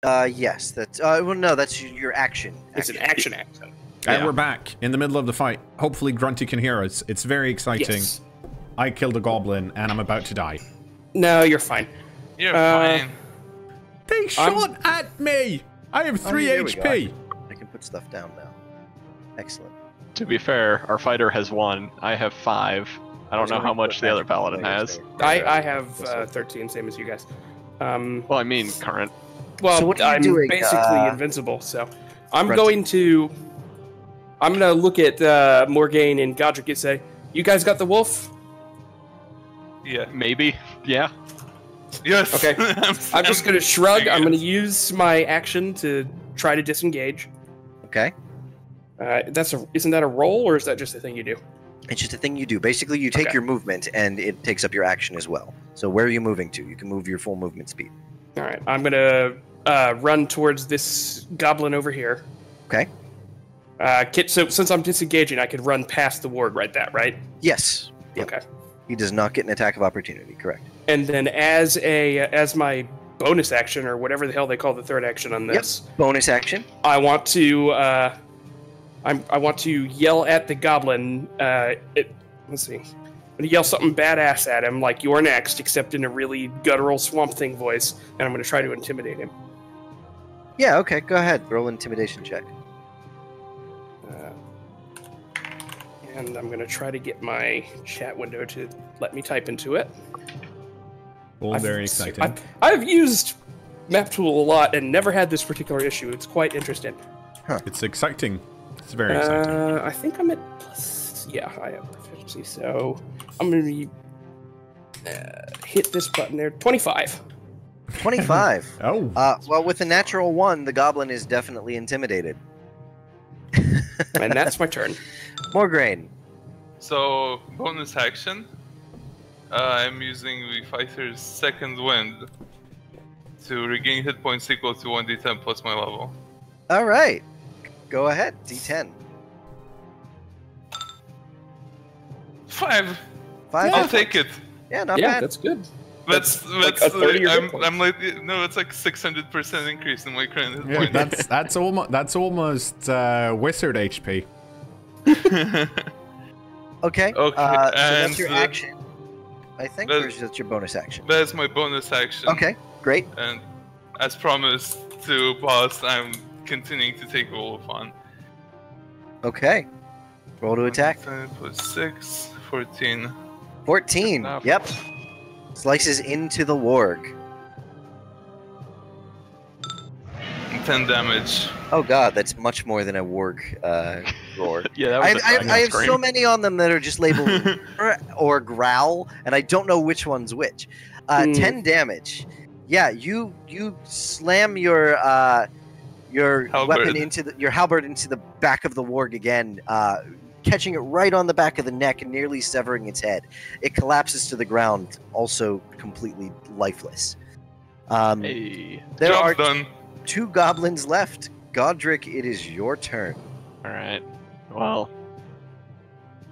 Yes, that's well, no, that's your action. It's an action action. And we're back in the middle of the fight. Hopefully Grunty can hear us. It's very exciting. Yes. I killed a goblin and I'm about to die. No, you're fine. You're fine. They shot at me! I have 3 HP! I can put stuff down now. Excellent. To be fair, our fighter has 1. I have 5. I don't know how much the other paladin has. I have 13, same as you guys. Well, I mean current. Well, So what are you I'm doing, basically invincible, so I'm Grunty? I'm gonna look at Morgaine and Godric and say, "You guys got the wolf?" Yeah. Maybe. Yeah. Yes. Okay. I'm just gonna shrug. I'm gonna use my action to try to disengage. Okay. Isn't that a roll, or is that just a thing you do? It's just a thing you do. Basically, you take your movement, and it takes up your action as well. So where are you moving to? You can move your full movement speed. All right. I'm gonna run towards this goblin over here. Okay. So since I'm disengaging, I could run past the ward right? Yes. Yep. Okay. He does not get an attack of opportunity. Correct. And then as my bonus action, or whatever the hell they call the third action on this, Bonus action. I want to I want to yell at the goblin. Let's see. I'm gonna yell something badass at him, like "You're next," except in a really guttural Swamp Thing voice, and I'm gonna try to intimidate him. Yeah. Okay. Go ahead. Roll an intimidation check. And I'm gonna try to get my chat window to let me type into it. All very exciting. I've used Map Tool a lot and never had this particular issue. It's quite interesting. Huh. It's exciting. It's very exciting. I think I'm at plus. Yeah, I have proficiency, so I'm gonna hit this button there. 25. 25. Oh. Well, with a natural 1, the goblin is definitely intimidated. And that's my turn. Morgaine. So, bonus action. I'm using the fighter's second wind to regain hit points equal to 1d10 plus my level. All right. Go ahead. D10. 5. 5. I'll take it. Yeah, not Yeah, bad. that's good. That's like a third of your hit I'm like, no, it's like 600% increase in my current hit Yeah, point. that's almost wizard HP. Okay. Okay, So that's and your action, I think, or is that your bonus action? That's my bonus action. Okay, great. And as promised to boss, I'm continuing to take a wolf on. Okay. Roll to attack. 10 plus 6, 14. 14. Enough. Yep. Slices into the warg. 10 damage. Oh god, that's much more than a warg roar. Yeah, that was I have so many on them that are just labeled or growl, and I don't know which one's which. 10 damage. Yeah, you slam your weapon into your halberd into the back of the warg again, catching it right on the back of the neck and nearly severing its head. It collapses to the ground, also completely lifeless. Hey. There Job's are done. 2 goblins left. Godric, it is your turn. Alright. Well,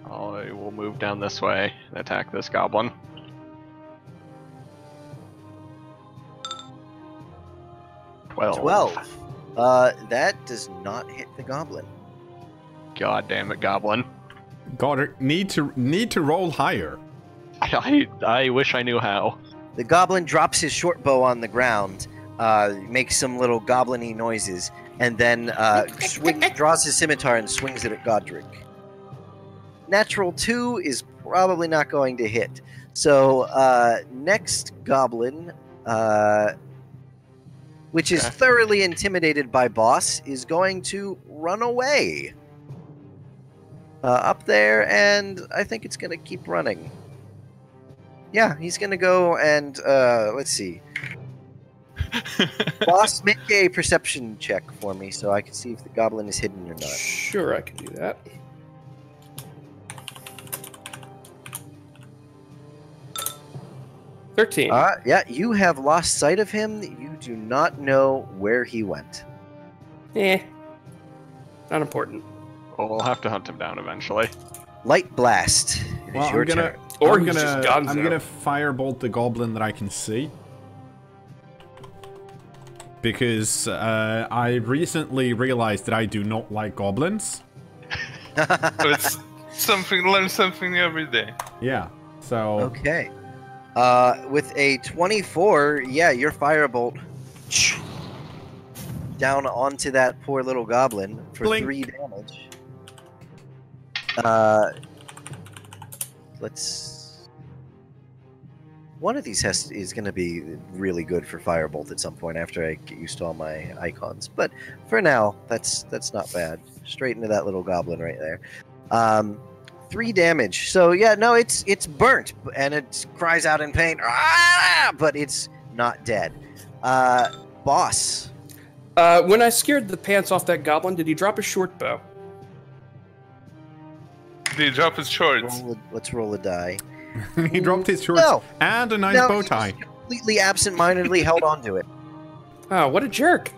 I will move down this way and attack this goblin. Twelve. That does not hit the goblin. God damn it, goblin. Godric, need to roll higher. I wish I knew how. The goblin drops his short bow on the ground, makes some little goblin-y noises, and then draws his scimitar and swings it at Godric. Natural 2 is probably not going to hit. So, next goblin, which is thoroughly intimidated by boss, is going to run away. Up there, and I think it's going to keep running. Yeah, he's going to go and, let's see. Boss, make a perception check for me so I can see if the goblin is hidden or not. Sure, I can do that. $13. Yeah, you have lost sight of him. You do not know where he went. Not important. Well, we'll have to hunt him down eventually. Light blast. It is your turn. Or I'm he's just Gonzo. gonna firebolt the goblin that I can see. because I recently realized that I do not like goblins. It's learn something new every day. Yeah, so... Okay. With a 24, yeah, your firebolt down onto that poor little goblin for Blink. 3 damage. Let's... One of these is going to be really good for firebolt at some point after I get used to all my icons. But for now, that's not bad. Straight into that little goblin right there. 3 damage. So yeah, no, it's burnt and it cries out in pain. Ah! But it's not dead. Boss. When I scared the pants off that goblin, did he drop his short bow? Did he drop his shorts? Let's roll a die. He dropped his shorts and a nice bow tie. He completely absent-mindedly held onto it. Oh, what a jerk!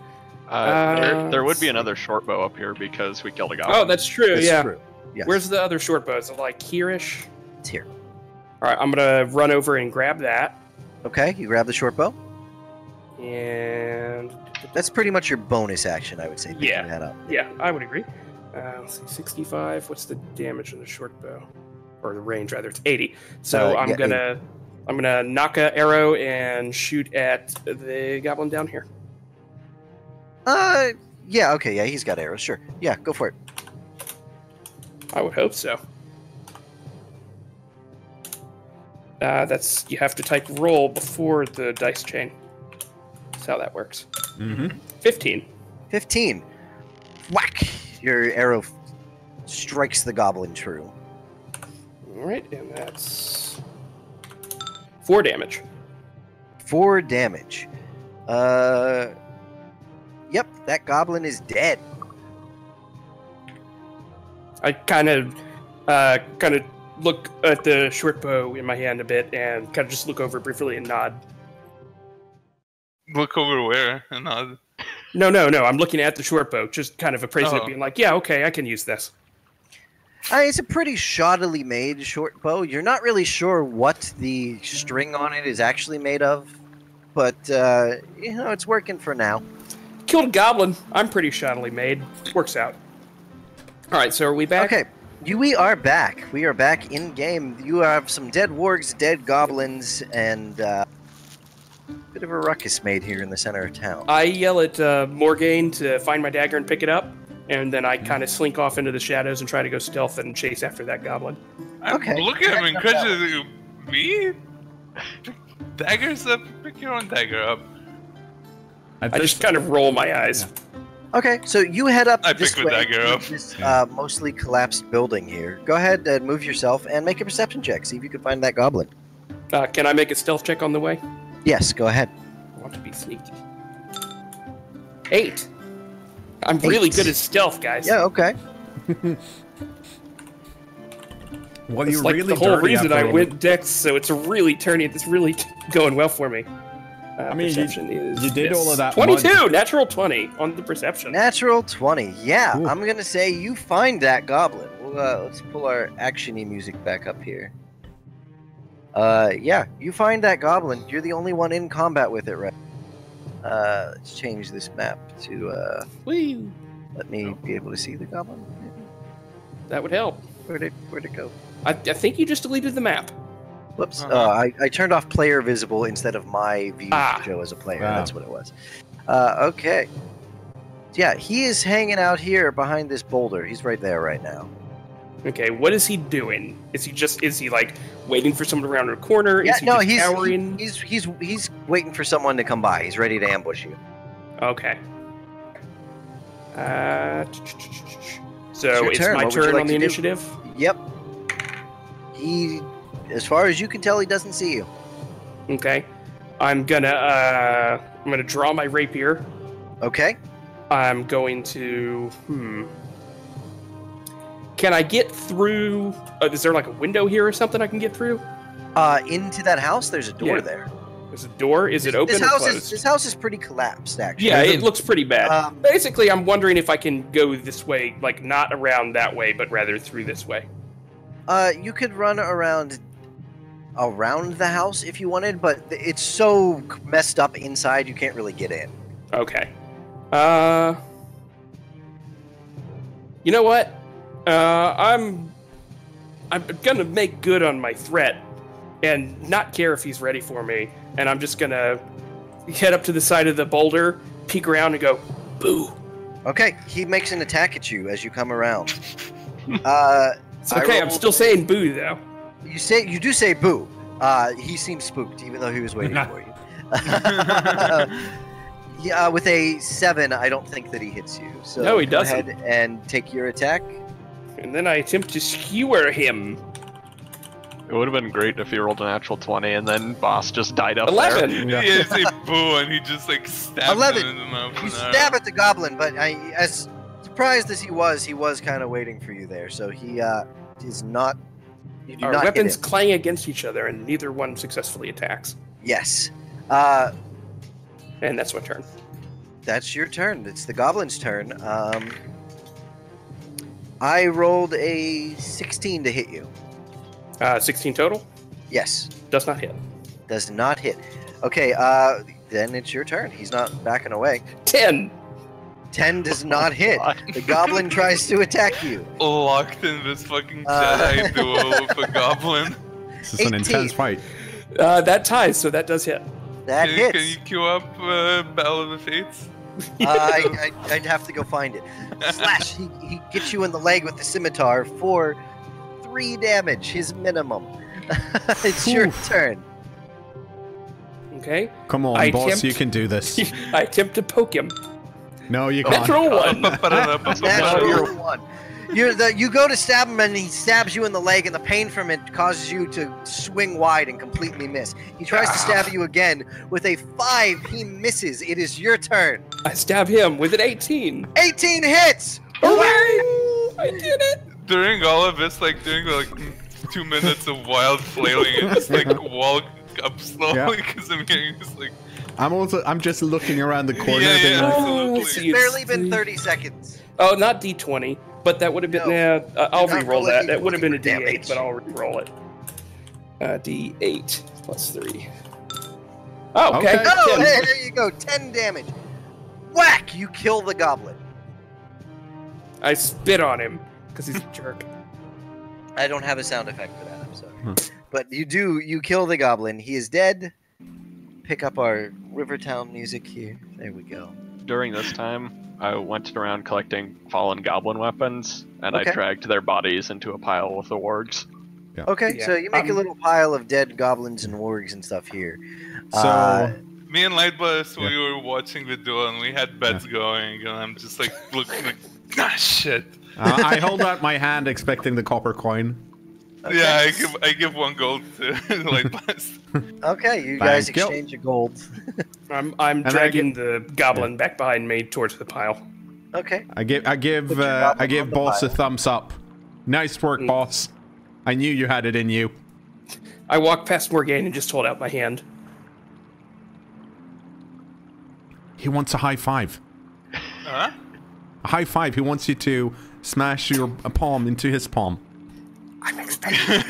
There would be another short bow up here because we killed a goblin. Oh, that's true. That's true. Yes. Where's the other short bow? Is it like here-ish? It's here. All right, I'm gonna run over and grab that. Okay, you grab the short bow. And That's pretty much your bonus action, I would say. Picking that up. yeah, I would agree. Let's see, 65. What's the damage on the short bow, or the range rather? It's 80. So I'm gonna knock a arrow and shoot at the goblin down here. Yeah. Okay. Yeah, he's got arrows. Sure. Yeah, go for it. I would hope so. That's you have to type roll before the dice chain. That's how that works. 15. 15. Whack! Your arrow strikes the goblin true. All right, and that's 4 damage. 4 damage. Yep, that goblin is dead. I kind of look at the short bow in my hand a bit and kind of just look over briefly and nod. Look over where and nod. No. I'm looking at the short bow, just kind of appraising it, being like, yeah, okay, I can use this. It's a pretty shoddily made short bow. You're not really sure what the string on it is actually made of, but, it's working for now. Killed a goblin. I'm pretty shoddily made. Works out. All right, so are we back? Okay, we are back. We are back in game. You have some dead wargs, dead goblins, and a bit of a ruckus made here in the center of town. I yell at Morgaine to find my dagger and pick it up, and then I kind of slink off into the shadows and try to go stealth and chase after that goblin. Okay. Look at him incredulously. Me? Daggers up? Pick your own dagger up. I just kind of roll my eyes. Yeah. Okay, so you head up this pick the way dagger to up. this mostly collapsed building here. Go ahead and move yourself and make a perception check. See if you can find that goblin. Can I make a stealth check on the way? Yes, go ahead. I want to be sneaky. 8. I'm really good at stealth, guys. Yeah, okay. Well, It's you're like really the whole dirty reason after I all. went Dex, so it's really going well for me. I mean, perception is you did all of that 22! mud. Natural 20 on the perception. Natural 20. Yeah, Ooh. I'm going to say you find that goblin. Let's pull our action-y music back up here. Yeah, you find that goblin. You're the only one in combat with it, right? Let's change this map to, Whee! let me be able to see the goblin. That would help. Where'd it go? I think you just deleted the map. Whoops. Uh-huh. I turned off player visible instead of my view to show as a player. Wow. That's what it was. Okay. Yeah, he is hanging out here behind this boulder. He's right there right now. Okay, what is he doing? Is he like waiting for someone around a corner? Yeah, is he no, just cowering? he's waiting for someone to come by. He's ready to ambush you. Okay. So your it's turn. my What would you turn like on the to do? initiative. Yep. He, as far as you can tell, he doesn't see you. Okay. I'm gonna draw my rapier. Okay. I'm going to Can I get through? Is there like a window here or something I can get through? Into that house, there's a door Yeah. there. There's a door. Is it open or closed? This house is pretty collapsed, actually. Yeah, it looks pretty bad. Basically, I'm wondering if I can go this way, like not around that way, but rather through this way. You could run around the house if you wanted, but it's so messed up inside you can't really get in. Okay. You know what? I'm gonna make good on my threat and not care if he's ready for me. And I'm just gonna head up to the side of the boulder, peek around, and go, boo. Okay, he makes an attack at you as you come around. It's okay. I'm still saying boo though. You do say boo. He seems spooked, even though he was waiting for you. Yeah, with a 7, I don't think that he hits you. So No, he doesn't. Go ahead and take your attack. And then I attempt to skewer him. It would have been great if he rolled a natural 20 and then boss just died up 11. there. Yeah, say boo, and he just like stabbed 11. him in the mouth. You with an stab arrow. at the goblin, but as surprised as he was kind of waiting for you there. So he is not. You do Our not weapons hit him. clang against each other, and neither one successfully attacks. Yes. And that's my turn. That's your turn. It's the goblin's turn. I rolled a 16 to hit you. 16 total? Yes. Does not hit. Does not hit. Okay, then it's your turn. He's not backing away. 10! 10 does not hit. The goblin tries to attack you. Locked in this fucking Jedi duo with a goblin. This is an 18. intense fight. That ties, so that does hit. That Can hits. you queue up Battle of the Fates? I'd have to go find it. Slash, he gets you in the leg with the scimitar for 3 damage, his minimum. It's your Oof. turn. Okay. Come on, I boss, attempt- you can do this. I attempt to poke him. No, you can't. Natural 1! Natural 1. You go to stab him and he stabs you in the leg, and the pain from it causes you to swing wide and completely miss. He tries to stab you again with a 5. He misses. It is your turn. I stab him with an 18. 18 hits. Hooray! I did it! During all of this, like during like 2 minutes of wild flailing, and just like walk up slowly because I'm getting just like. I'm just looking around the corner. Yeah, being yeah, like, absolutely. It's barely been 30 seconds. Oh, not D20, but that would have been. No. I'll You're not re-roll that. rolling That would have been a damage. D8, but I'll re-roll it. D8 plus 3. Oh, okay. Okay. Oh, 10. hey, there you go. 10 damage. Whack! You kill the goblin. I spit on him because he's a jerk. I don't have a sound effect for that. I'm sorry. But you kill the goblin. He is dead. Pick up our Rivertown music here. There we go. During this time, I went around collecting fallen goblin weapons, and Okay. I dragged their bodies into a pile with the wargs. Okay, Yeah. so you make a little pile of dead goblins and wargs and stuff here. So, Me and Lightblast, Yeah. we were watching the duel and we had bets going, and I'm just like looking like, ah, shit. I hold out my hand expecting the copper coin. Okay. Yeah, I give 1 gold to Lightblast. Okay, you guys Thank you. exchange your gold. I'm I dragging the goblin back behind me towards the pile. Okay. I give Put your goblin on the boss a pile. thumbs up. Nice work, boss. I knew you had it in you. I walked past Morgane and just hold out my hand. He wants a high five. Huh? A high five. He wants you to smash your palm into his palm. I'm expecting.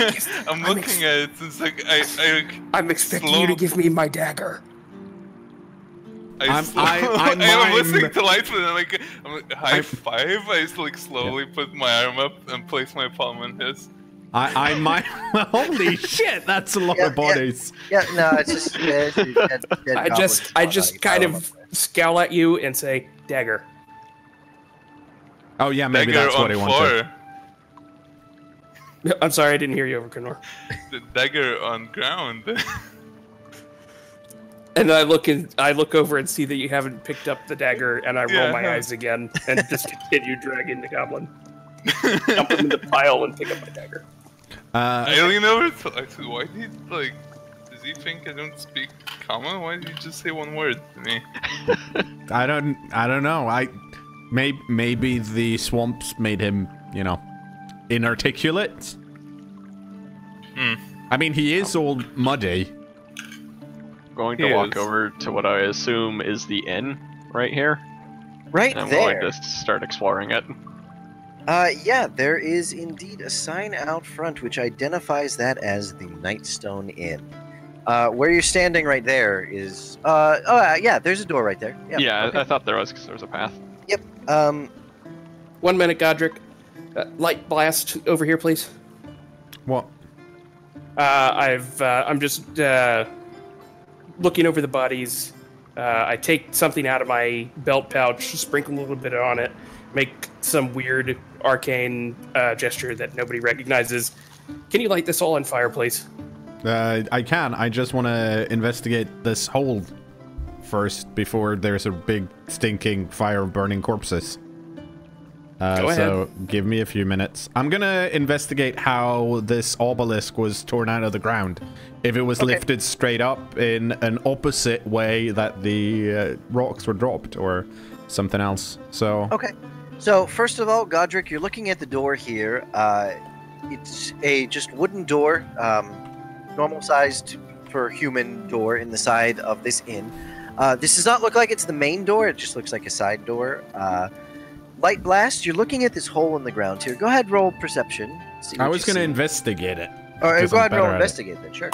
I'm looking at it. It's like I'm expecting you to give me my dagger. I'm I'm listening to Lightblast and I'm like high five. I just like slowly put my arm up and place my palm on his. I might. Holy shit! That's a lot Yeah, of bodies. Yeah, no, it's just dead I just kind of scowl at you and say, dagger. Oh yeah, maybe Dagger that's what on he wanted. floor. I'm sorry, I didn't hear you over cKnoor. The dagger on ground. And I look over and see that you haven't picked up the dagger, and I roll Yeah. my eyes again and just continue dragging the goblin. Dump him in the pile and pick up my dagger. I lean over to Lex. Why did he like? Does he think I don't speak common? Why did you just say 1 word to me? I don't know. Maybe the swamps made him, inarticulate. I mean, he is all muddy. Going to He walk is. over to what I assume is the inn right here, Right and I'm there. going to start exploring it. Yeah, there is indeed a sign out front which identifies that as the Nightstone Inn. Where you're standing right there is. Yeah, there's a door right there. Yep. Yeah, Okay. I thought there was because there was a path. Yep. 1 minute, Godric. Light blast over here, please. What? I'm just looking over the bodies. I take something out of my belt pouch, sprinkle a little bit on it, make some weird arcane gesture that nobody recognizes. Can you light this all on fire, please? I can. I just want to investigate this hole first before there's a big stinking fire of burning corpses. Go ahead. So give me a few minutes. I'm gonna investigate how this obelisk was torn out of the ground. If it was lifted straight up in an opposite way that the rocks were dropped, or something else. So Okay. So first of all, Godric, you're looking at the door here. It's a just wooden door, normal sized for human door in the side of this inn. This does not look like it's the main door. It just looks like a side door. Light blast, you're looking at this hole in the ground here. Go ahead, roll perception. See what I was you gonna see. investigate it. All right, 'cause go I'm ahead and roll better at it. investigate then, sure.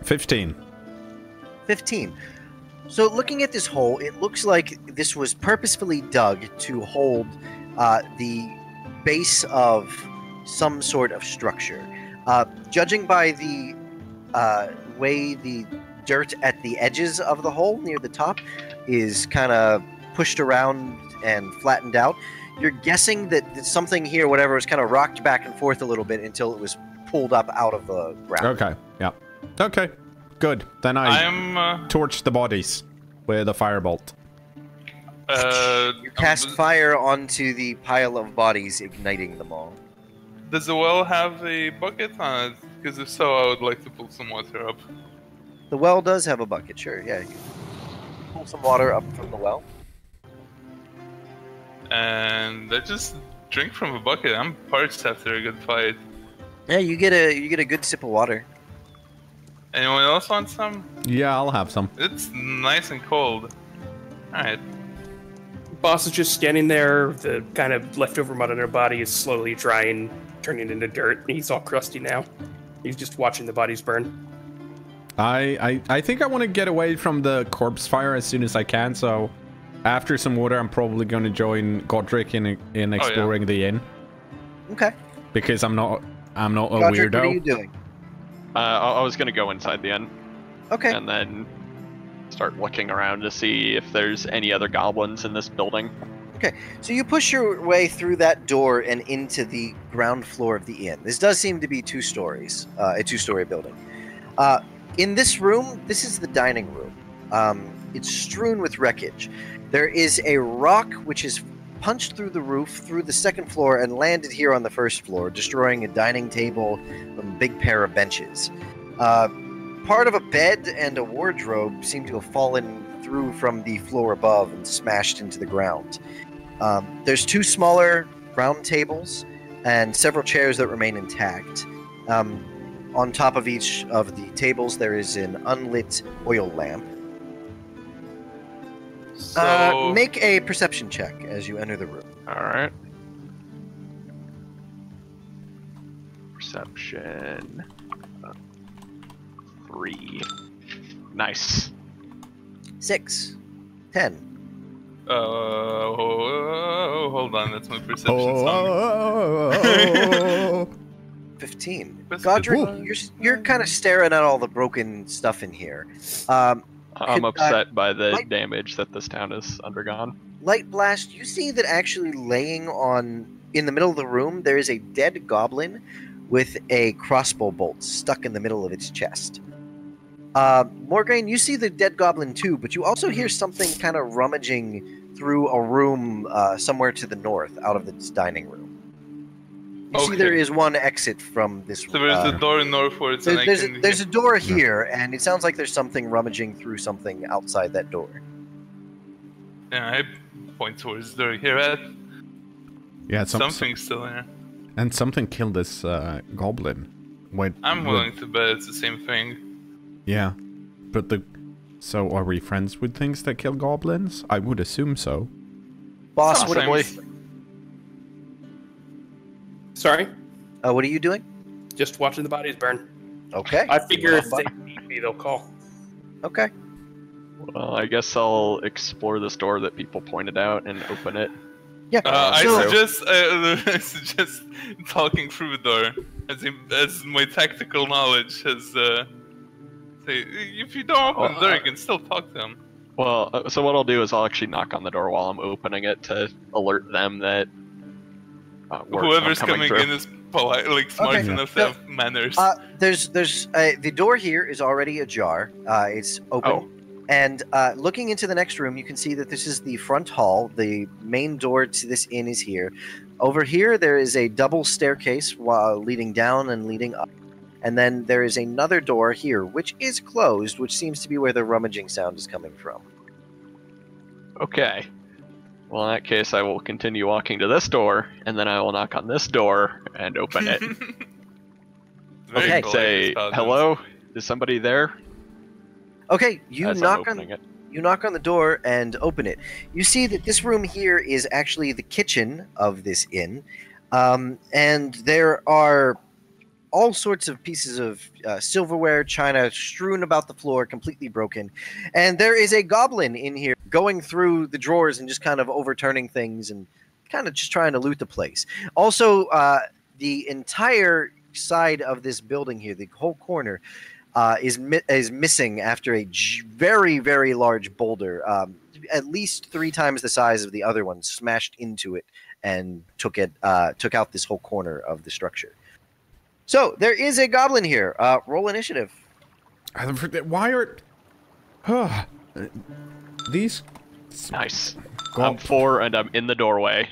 15. 15. So looking at this hole, it looks like this was purposefully dug to hold the base of some sort of structure. Judging by the way the dirt at the edges of the hole near the top is kind of pushed around and flattened out, you're guessing that something here, whatever, was kind of rocked back and forth a little bit until it was pulled up out of the ground. Okay. Yeah. Okay. Good. Then I torch the bodies with a firebolt. You cast fire onto the pile of bodies, igniting them all. Does the well have a bucket on it? Because if so, I would like to pull some water up. The well does have a bucket, sure. Yeah, you pull some water up from the well. And I just drink from a bucket. I'm parched after a good fight. Yeah, you get a good sip of water. Anyone else want some? Yeah, I'll have some. It's nice and cold. Alright. Boss is just standing there. The kind of leftover mud on her body is slowly drying, turning into dirt. He's all crusty now. He's just watching the bodies burn. I think I want to get away from the corpse fire as soon as I can, so after some water, I'm probably going to join Godric in exploring the inn. Okay. Because I'm not a Godric, weirdo. what are you doing? I was gonna go inside the inn Okay. and then start looking around to see if there's any other goblins in this building. So you push your way through that door and into the ground floor of the inn. This does seem to be 2 stories, a 2-story building. In this room, this is the dining room. It's strewn with wreckage. There is a rock which is punched through the roof, through the 2nd floor, and landed here on the 1st floor, destroying a dining table and a big pair of benches. Part of a bed and a wardrobe seem to have fallen through from the floor above and smashed into the ground. There's 2 smaller round tables and several chairs that remain intact. On top of each of the tables, there is an unlit oil lamp. So, Make a perception check as you enter the room. Alright. Perception. 3. Nice. 6, 10. hold on, that's my perception song. 15. That's Godric, good. you're kind of staring at all the broken stuff in here. I'm upset by the Light- damage that this town has undergone. Light Blast, you see that actually laying in the middle of the room, there is a dead goblin with a crossbow bolt stuck in the middle of its chest. Morgaine, you see the dead goblin too, but you also hear something kind of rummaging through a room somewhere to the north, out of this dining room. You see there is one exit from this room. So there's a door northwards, and There's a door here, and it sounds like there's something rummaging through something outside that door. Yeah, I point towards the door here. Yeah, Something's still there. And something killed this goblin. Wait, I'm willing to bet it's the same thing. Yeah, but so are we friends with things that kill goblins? I would assume so. Boss, what Possibly. Sorry? are you doing? Just watching the bodies burn. Okay. I figure if they need me, they'll call. Okay. Well, I guess I'll explore this door that people pointed out and open it. Yeah. I suggest talking through the door, as my tactical knowledge has. Say, if you don't open the door, you can still talk to them. Well, so what I'll do is I'll actually knock on the door while I'm opening it to alert them that whoever's coming through. in is polite, like smart Okay. enough to have manners. There's the door here is already ajar. It's open. Oh. And looking into the next room, you can see that this is the front hall. The main door to this inn is here. Over here, there is a double staircase leading down and leading up. And then there is another door here, which is closed, which seems to be where the rummaging sound is coming from. Okay. Well, in that case, I will continue walking to this door, and then I will knock on this door and open it. Okay. Very Say, polite, hello? Is somebody there? Okay, you As I'm knock opening it. You knock on the door and open it. You see that this room here is actually the kitchen of this inn. And there are all sorts of pieces of silverware, china strewn about the floor, completely broken. And there is a goblin in here going through the drawers and just kind of overturning things and kind of just trying to loot the place. Also, the entire side of this building here, the whole corner, is missing after a very, very large boulder, at least 3 times the size of the other one, smashed into it and took out this whole corner of the structure. So there is a goblin here. Roll initiative. Why are these? Nice. I'm 4 and I'm in the doorway.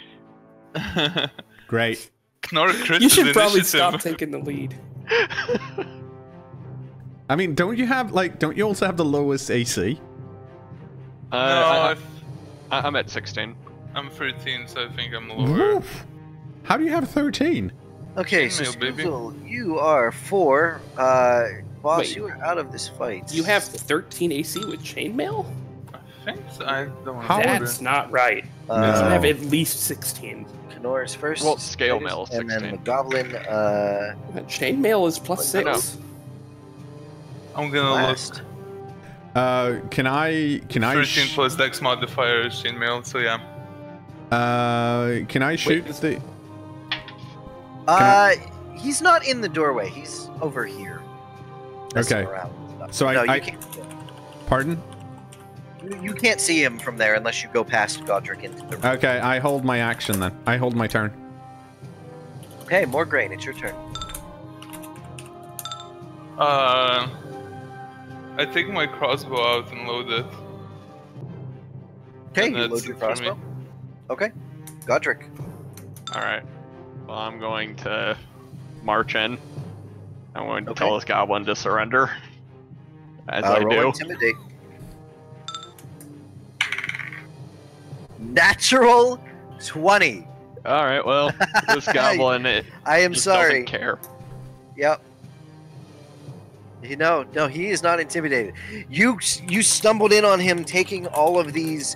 Great. cKnoor crits You should his probably initiative. stop taking the lead. I mean, don't you also have the lowest AC? No, I'm at 16. I'm 13, so I think I'm lower. Woof. How do you have 13? Okay, so Chainmail, baby. Spoozle, you are 4. Boss, Wait. you are out of this fight. You have 13 AC with chainmail? I think so. I don't How remember. That's not right. You No. have at least 16. cKnoor is first. Well, scale mail is and then 16. the goblin Chainmail is plus I know. 6. I'm gonna last. Can I 13 plus dex modifier is chainmail, so yeah. can I shoot is- the? He's not in the doorway. He's over here. messing Okay. around with stuff. So no, I you can't see him. Pardon? You can't see him from there unless you go past Godric into the room. Okay, I hold my action then. I hold my turn. Okay, more grain. It's your turn. I take my crossbow out and load it. Okay, And you that's load your it for me. crossbow. Okay, Godric. Alright. Well, I'm going to march in. I'm going to Okay. tell this goblin to surrender. As I Roll do. intimidate. Natural 20. Alright, well, this goblin it I am just sorry. doesn't care. Yep. No, he is not intimidated. You stumbled in on him taking all of these,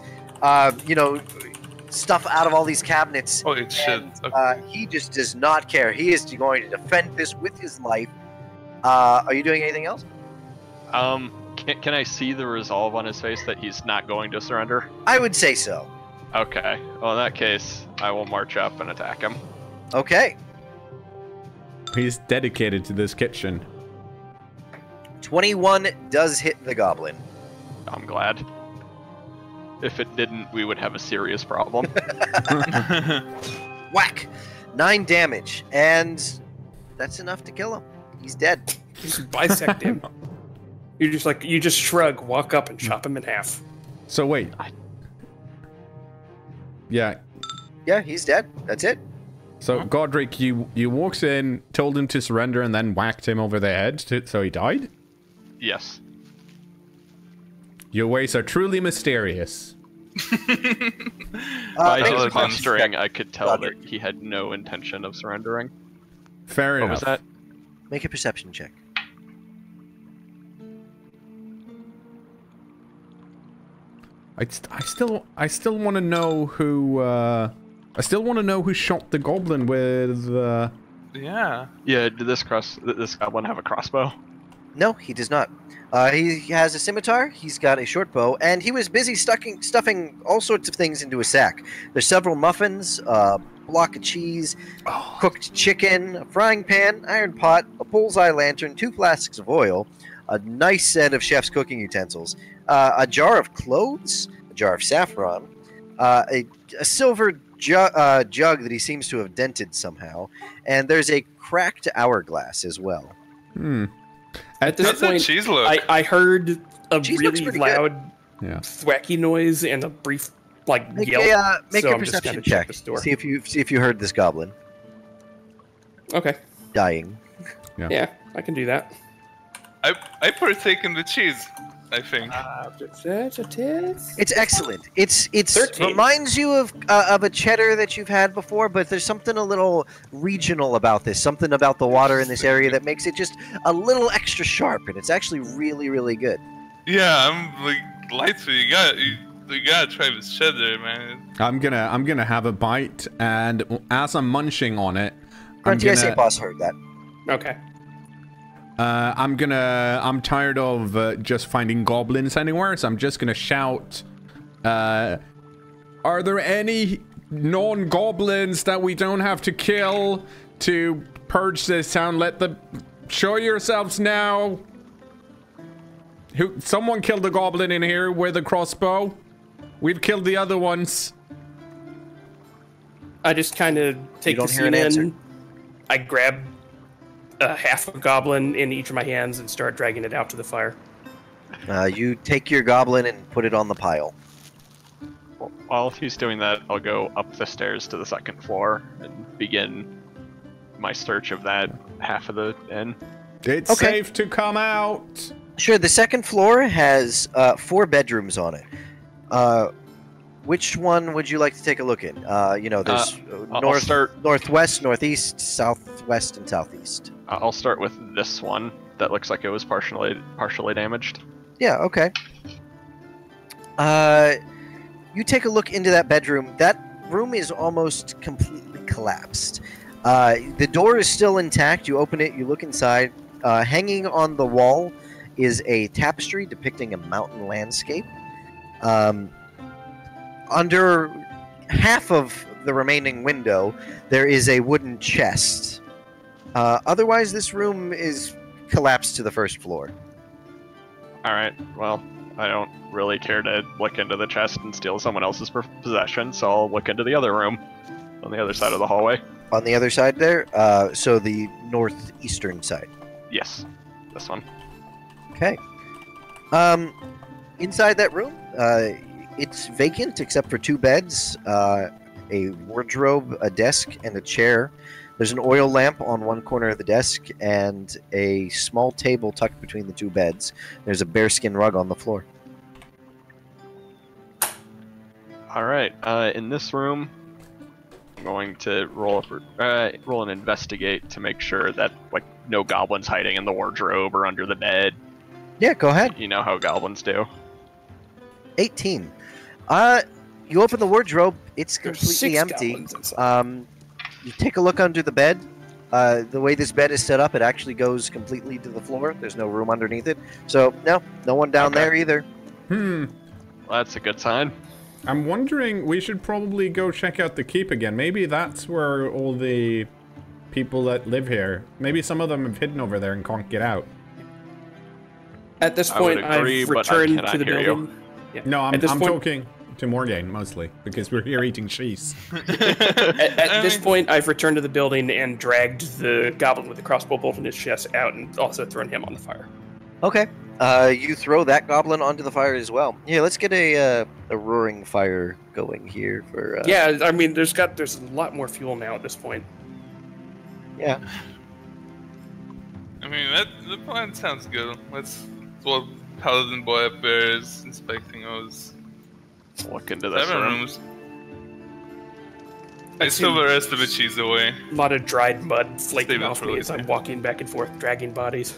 stuff out of all these cabinets. Holy shit. And, Okay. he just does not care. He is going to defend this with his life. Are you doing anything else? Can I see the resolve on his face that he's not going to surrender? I would say so. Okay. Well, in that case, I will march up and attack him. Okay. He's dedicated to this kitchen. 21 does hit the goblin. I'm glad. If it didn't, we would have a serious problem. Whack! 9 damage. And that's enough to kill him. He's dead. You just bisect him. You just shrug, walk up, and chop him in half. So wait. Yeah. Yeah, he's dead. That's it. So Godric, you walked in, told him to surrender, and then whacked him over the head, so he died? Yes. Your ways are truly mysterious. By make a his perception posturing, check. I could tell that Godric. he had no intention of surrendering. Fair What enough. was that? Make a perception check. I still want to know who. I still want to know who shot the goblin with. Yeah. Yeah, did this goblin have a crossbow? No, he does not. He has a scimitar, he's got a short bow, and he was busy stuffing all sorts of things into a sack. There's several muffins, a block of cheese, cooked chicken, a frying pan, iron pot, a bullseye lantern, 2 flasks of oil, a nice set of chef's cooking utensils, a jar of cloves, a jar of saffron, a silver jug that he seems to have dented somehow, and there's a cracked hourglass as well. At this How's that point, cheese look? I heard a Cheese looks really pretty loud, Yeah. thwacky noise and a brief Make yelp. make so a I'm just perception gonna check. the store. See if you heard this goblin Okay, dying. yeah, I can do that. I partake in the cheese, I think. It's excellent. It's 13. reminds you of a cheddar that you've had before, but there's something a little regional about this. Something about the water in this area that makes it just a little extra sharp, and it's actually really, really good. Yeah, I'm like light to you gotta try this cheddar, man. I'm gonna have a bite, and as I'm munching on it, Grunty, I say boss heard that. Okay. I'm tired of just finding goblins anywhere, so I'm just gonna shout, are there any non-goblins that we don't have to kill to purge this town? Show yourselves now. Someone killed a goblin in here with a crossbow. We've killed the other ones. I just kind of take the scene in. I grab half a goblin in each of my hands and start dragging it out to the fire. You take your goblin and put it on the pile. While he's doing that, I'll go up the stairs to the 2nd floor and begin my search of that half of the inn. It's safe to come out. Sure, the 2nd floor has 4 bedrooms on it. Which one would you like to take a look in? There's northwest, northeast, southwest, and southeast. I'll start with this one that looks like it was partially damaged. Yeah, okay. You take a look into that bedroom. That room is almost completely collapsed. The door is still intact. You open it, you look inside. Hanging on the wall is a tapestry depicting a mountain landscape. Under half of the remaining window, there is a wooden chest. Otherwise, this room is collapsed to the 1st floor. Alright, well, I don't really care to look into the chest and steal someone else's possession, so I'll look into the other room on the other side of the hallway. On the other side there? So the northeastern side. Yes, this one. Okay. Inside that room, it's vacant except for 2 beds, a wardrobe, a desk, and a chair. There's an oil lamp on one corner of the desk and a small table tucked between the 2 beds. There's a bearskin rug on the floor. Alright, in this room, I'm going to roll an investigate to make sure that no goblins hiding in the wardrobe or under the bed. Yeah, go ahead. You know how goblins do. 18. You open the wardrobe, it's completely empty. You take a look under the bed. The way this bed is set up, it actually goes completely to the floor. There's no room underneath it. So, no one down there either. Well, that's a good sign. I'm wondering, we should probably go check out the keep again. Maybe that's where all the people that live here, maybe some of them have hidden over there and can't get out. At this point, I've returned to the building. Yeah. No, I'm talking to Morgaine mostly because we're here eating cheese. At this point, I've returned to the building and dragged the goblin with the crossbow bolt in his chest out and also thrown him on the fire. Okay. You throw that goblin onto the fire as well. Yeah, let's get a roaring fire going here for. Yeah, I mean, there's a lot more fuel now at this point. Yeah. I mean, the plan sounds good. Well, Paladin boy up there is inspecting those. Look into this 7 room. rooms. I steal the rest of the cheese away. A lot of dried mud flaking off me really as I'm walking back and forth, dragging bodies.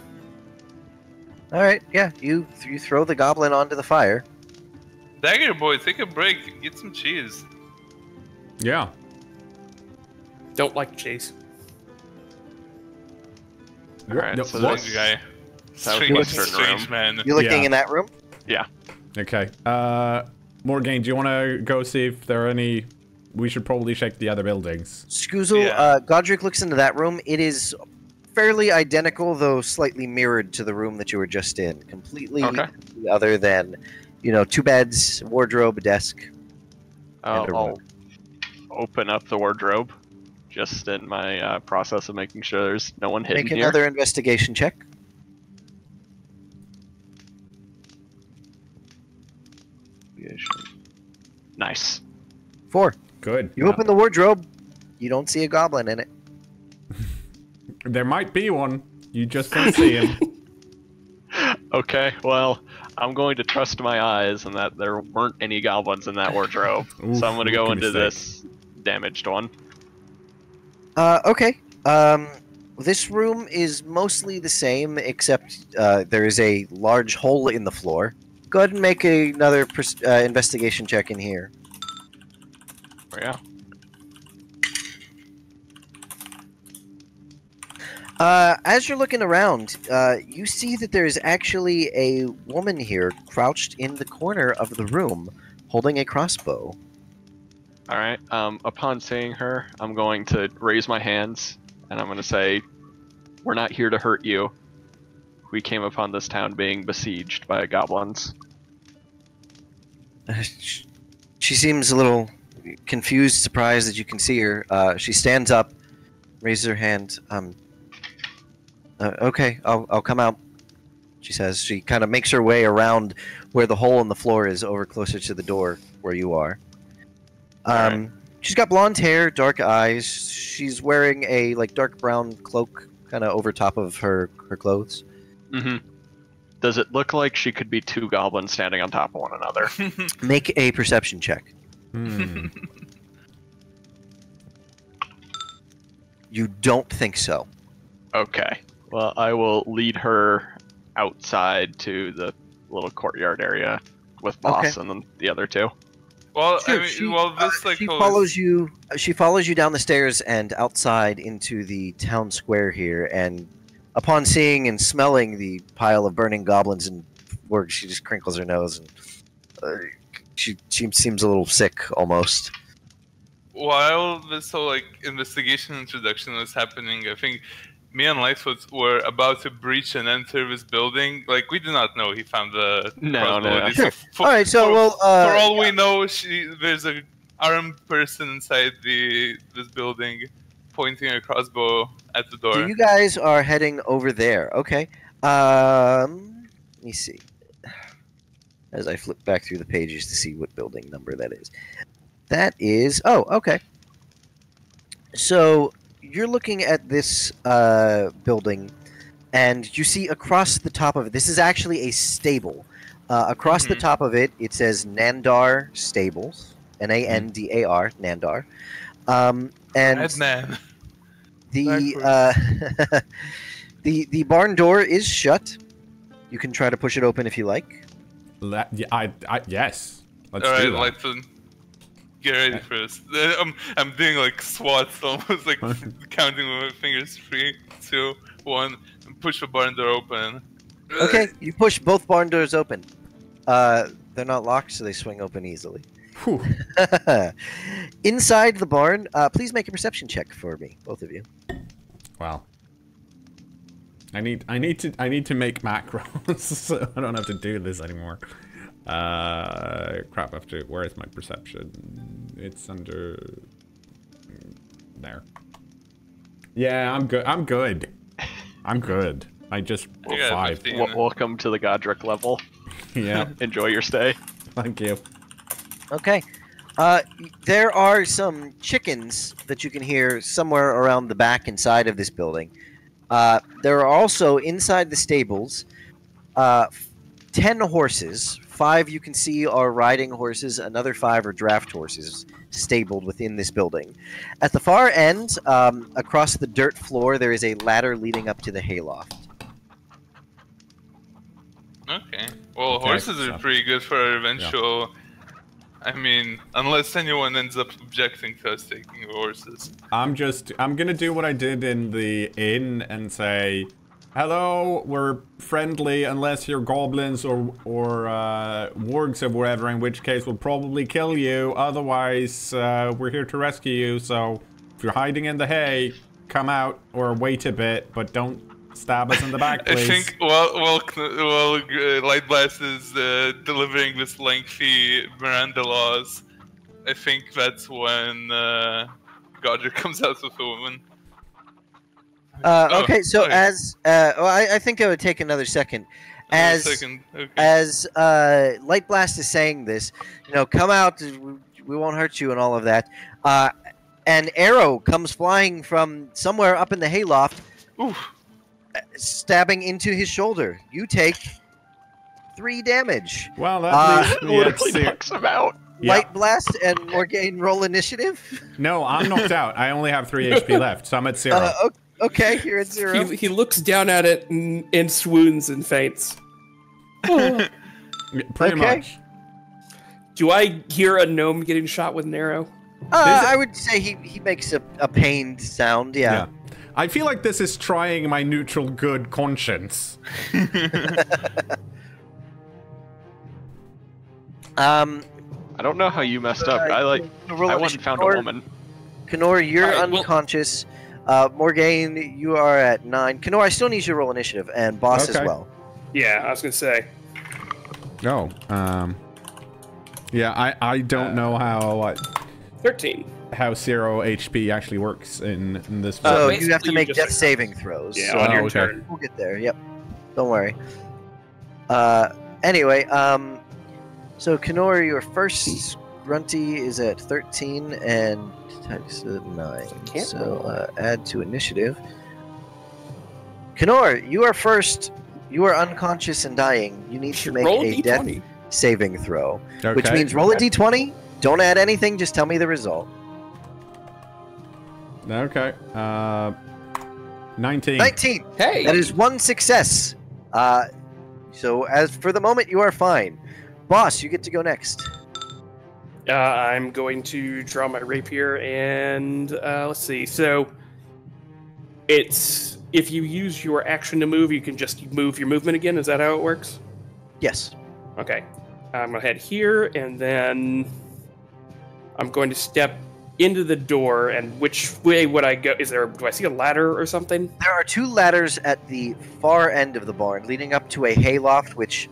All right. Yeah. You throw the goblin onto the fire. Dagger boy, take a break. Get some cheese. Yeah. Don't like cheese. Alright, No, so what? this, Guy. Southwestern room. man. You're looking Yeah. in that room? Yeah. Okay. Morgaine, do you want to go see if there are any... We should probably check the other buildings. Skoozle, Yeah. Godric looks into that room. It is fairly identical, though slightly mirrored to the room that you were just in. Completely Okay. other than, 2 beds, wardrobe, a desk. And a I'll rug. open up the wardrobe, just in my process of making sure there's no one hidden Make here. another investigation check. Nice. 4. Good. You open the wardrobe. You don't see a goblin in it. There might be one. You just don't see him. Okay, well, I'm going to trust my eyes and that there weren't any goblins in that wardrobe. Oof, So I'm going to go rookie into mistake. this damaged one. Okay. This room is mostly the same, except there is a large hole in the floor. Go ahead and make another investigation check in here. Oh, yeah. As you're looking around, you see that there is actually a woman here crouched in the corner of the room, holding a crossbow. Alright, upon seeing her, I'm going to raise my hands, and I'm going to say, we're not here to hurt you. We came upon this town being besieged by goblins. She seems a little confused, surprised that you can see her. She stands up, raises her hand. Okay, I'll come out, she says. She kind of makes her way around where the hole in the floor is, over closer to the door where you are. Alright. She's got blonde hair, dark eyes. She's wearing a dark brown cloak kind of over top of her clothes. Mm-hmm. Does it look like she could be 2 goblins standing on top of one another? Make a perception check. Hmm. You don't think so. Okay. Well, I will lead her outside to the little courtyard area with Boss and then the other 2. Well, Sure, I mean, this she whole- follows you. She follows you down the stairs and outside into the town square here. And upon seeing and smelling the pile of burning goblins and work, she just crinkles her nose and she seems a little sick almost. While this whole investigation introduction was happening, I think me and Lightfoot were about to breach and enter this building. We did not know he found the crossbow. No. Sure. All right, so for all we know, there's a armed person inside this building, pointing a crossbow at the door. So you guys are heading over there. Okay. Let me see. As I flip back through the pages to see what building number that is. That is... Oh, okay. So you're looking at this building, and you see across the top of it... This is actually a stable. Across the top of it, it says Nandar Stables. Nandar. Nandar. And Madman. the barn door is shut. You can try to push it open if you like. Yes. Let's All right, do that. Lightfoot, get ready for this. I'm doing SWATs, almost counting with my fingers. 3, 2, 1, and push the barn door open. Okay, you push both barn doors open. They're not locked, so they swing open easily. Whew. Inside the barn, please make a perception check for me, both of you. Wow. I need to make macros so I don't have to do this anymore. Crap, I have to... Where is my perception? It's under... There. Yeah, I'm good. I'm good. I just... You got 5. 15. Welcome to the Godric level. Yeah, Enjoy your stay. thank you. Okay. There are some chickens that you can hear somewhere around the back and side of this building. There are also, inside the stables, 10 horses. 5 you can see are riding horses. Another 5 are draft horses stabled within this building. At the far end, across the dirt floor, there is a ladder leading up to the hayloft. Okay. Well, Okay, horses so- are pretty good for our eventual... I mean, unless anyone ends up objecting to us taking the horses. I'm gonna do what I did in the inn and say, Hello, we're friendly unless you're goblins or wargs or whatever, in which case we'll probably kill you. Otherwise, we're here to rescue you, so if you're hiding in the hay, come out or wait a bit, but don't stab us in the back, please. I think while Light Blast is delivering this lengthy Miranda laws, I think that's when Godric comes out with a woman. Okay, so okay. as I think I would take another second. As Light Blast is saying this, come out, we won't hurt you and all of that. An arrow comes flying from somewhere up in the hayloft, stabbing into his shoulder. You take 3 damage. Well, that literally knocks him out. Light Blast and Morgaine roll initiative. No, I'm knocked out. I only have 3 HP left, so I'm at 0. Okay, you're at 0. He looks down at it and swoons and faints. Pretty much. Do I hear a gnome getting shot with an arrow? I would say he makes a pained sound, yeah. I feel like this is trying my neutral good conscience. I don't know how you messed up. I went and found a woman. cKnoor, you're All right, well- unconscious. Morgaine, you are at 9. cKnoor, I still need you to roll initiative, and Boss as Okay. well. Yeah, I was gonna say. No. Yeah, I don't know how 13. how 0 HP actually works in this. So basically you have to you make just- death saving throws. Yeah, So on your okay. turn. we'll get there. Yep. Don't worry. Anyway, so cKnoor, your first grunty is at 13 and times 9. can't So add to initiative. cKnoor, you are first. You are unconscious and dying. You need to make Roll a death D20. saving throw, Okay. which means roll a d20. Don't add anything. Just tell me the result. Okay. 19. 19. Hey! That is 1 success. So as for the moment, you are fine. Boss, you get to go next. I'm going to draw my rapier and let's see. So it's if you use your action to move, you can just move your movement again. Is that how it works? Yes. Okay. I'm gonna head here and then I'm going to step into the door. And which way would I go? Do I see a ladder or something? There are 2 ladders at the far end of the barn, leading up to a hayloft, which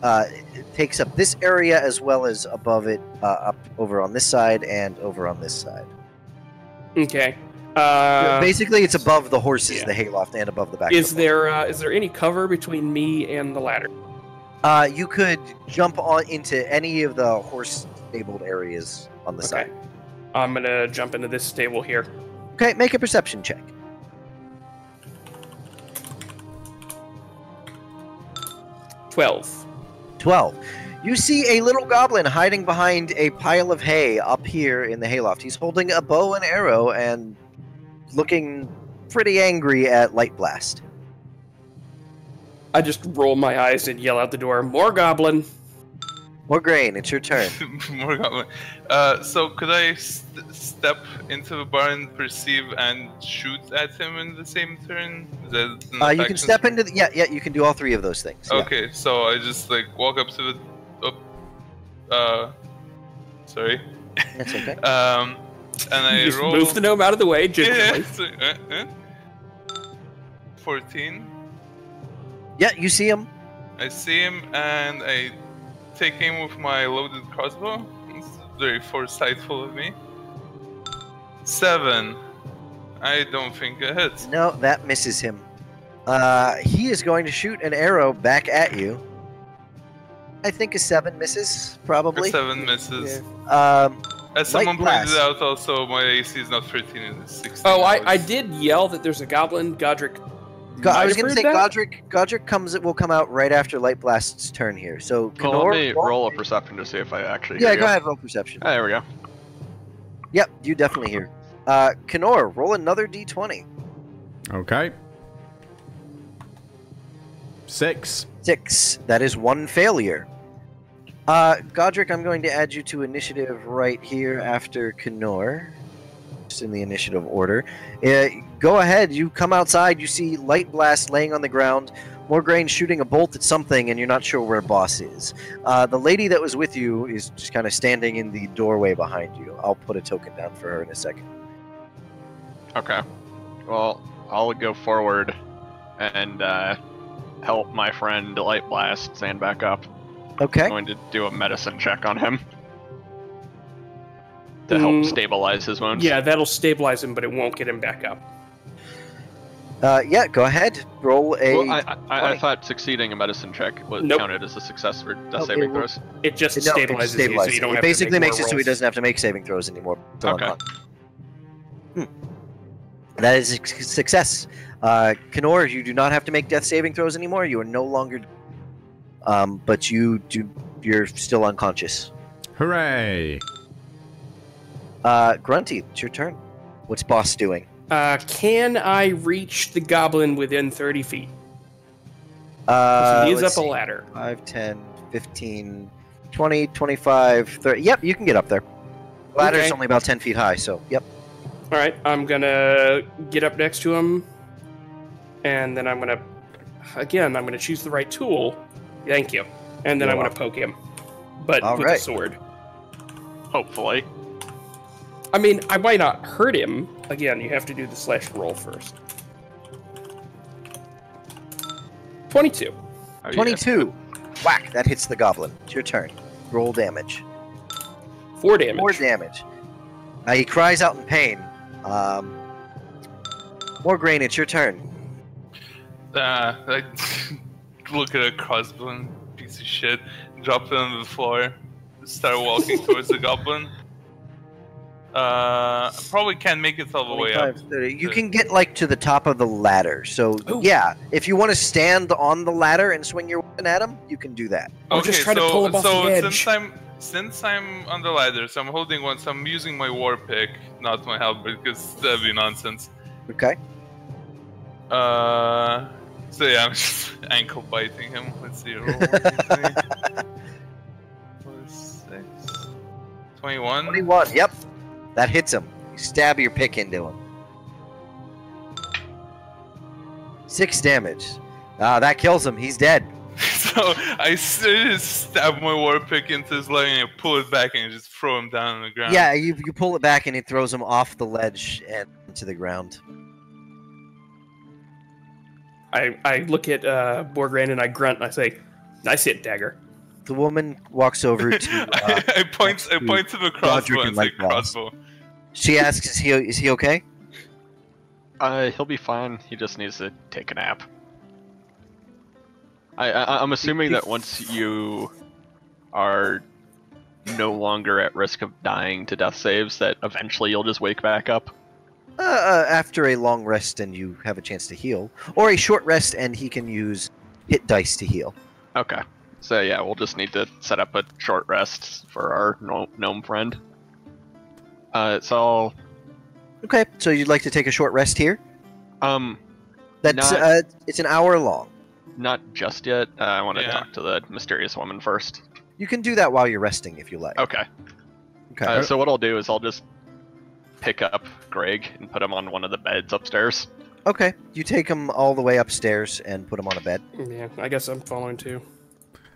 takes up this area as well as above it, up over on this side and over on this side. Okay. Basically, it's above the horses, yeah. the hayloft, and above the back. Is of the there any cover between me and the ladder? barn. You could jump on into any of the horse stabled areas on the side. I'm gonna jump into this stable here. Okay, make a perception check. 12. 12. You see a little goblin hiding behind a pile of hay up here in the hayloft. He's holding a bow and arrow and looking pretty angry at Light Blast. I just roll my eyes and yell out the door, "More goblin!" Morgaine, it's your turn. More goblin. So could I step into the barn, perceive, and shoot at him in the same turn? Is that an You action? can step into the... Yeah, you can do all 3 of those things. Yeah. Okay, so I just walk up to the... sorry. That's okay. And I You just roll... move the gnome out of the way, Yeah, gingerly. 14. Yeah, you see him. I see him and I take aim with my loaded crossbow. It's very foresightful of me. 7. I don't think it hits. No, that misses him. He is going to shoot an arrow back at you. I think a 7 misses, probably. A 7 misses. Yeah. As someone Light pointed Blast. out, also my AC is not 13, it's 16. Oh, I did yell that there's a goblin. Godric. I was might going have to say heard that? Godric will come out right after Light Blast's turn here. So Well, cKnoor, let me roll a perception to see if I actually Yeah, hear go you. ahead, roll perception. Ah, there we go. Yep, you definitely hear. cKnoor, roll another d20. Okay. 6. 6. That is 1 failure. Godric, I'm going to add you to initiative right here after cKnoor. just in the initiative order. Go ahead. You come outside. You see Light Blast laying on the ground. Morgraine shooting a bolt at something, and you're not sure where Boss is. The lady that was with you is just kind of standing in the doorway behind you. I'll put a token down for her in a second. Okay. Well, I'll go forward and help my friend Light Blast stand back up. Okay. I'm going to do a medicine check on him to help stabilize his wounds. Yeah, that'll stabilize him, but it won't get him back up. Yeah, go ahead. Roll a. Well, I thought succeeding a medicine check was counted as a success for death saving throws. It just stabilizes you, so you don't have basically to make makes it more so he rolls. doesn't have to make saving throws anymore. Okay. That is a success. cKnoor, you do not have to make death saving throws anymore. You are no longer. But you're still unconscious. Hooray! Grunty, it's your turn. What's Boss doing? Can I reach the goblin within 30 feet? He is Let's up a see. ladder. 5, 10, 15, 20, 25, 30. Yep, you can get up there. Ladder's Okay. only about 10 feet high, so yep. All right, I'm gonna get up next to him, and then I'm gonna choose the right tool. Thank you. And then I'm gonna poke him, but All with right. a sword. Hopefully. I mean, I might not hurt him. Again, you have to do the slash roll first. 22. Oh, yeah. 22. Whack, that hits the goblin. It's your turn. Roll damage. 4 damage. 4 damage. He cries out in pain. Morgraine, it's your turn. I look at a crossbone piece of shit, drop it on the floor, start walking towards the goblin. Probably can't make it all the way up. 25, 30. You can get like to the top of the ladder. So Ooh. yeah, if you want to stand on the ladder and swing your weapon at him, you can do that. Or just try to pull him off the edge. Since I'm on the ladder, so I'm holding one, so I'm using my war pick, not my halberd, because that'd be nonsense. Okay. So yeah, I'm just ankle biting him. Let's see. Roll 4, 6, 21. 21. Yep. That hits him. You stab your pick into him. 6 damage. That kills him. He's dead. So I just stab my war pick into his leg and I pull it back and just throw him down on the ground. Yeah, you pull it back and it throws him off the ledge and into the ground. I look at Morgraine and I grunt and I say, "Nice hit, dagger." The woman walks over to. I point to the crossbow Godric and and say Light Blast. crossbow. She asks, "Is he okay?" He'll be fine. He just needs to take a nap. I'm assuming that once you are no longer at risk of dying to death saves, that eventually you'll just wake back up. After a long rest and you have a chance to heal, or a short rest and he can use hit dice to heal. Okay. So yeah, we'll just need to set up a short rest for our gnome friend. So Okay, so you'd like to take a short rest here? That's not- it's an hour long. not just yet. I want to Yeah. talk to the mysterious woman first. You can do that while you're resting if you like. Okay. Okay. So what I'll do is I'll just pick up Greg and put him on one of the beds upstairs. Okay. You take him all the way upstairs and put him on a bed. Yeah, I guess I'm following too.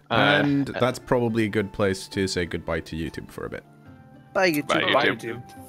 And that's probably a good place to say goodbye to YouTube for a bit. Bye, YouTube. Bye, Bye, YouTube. YouTube.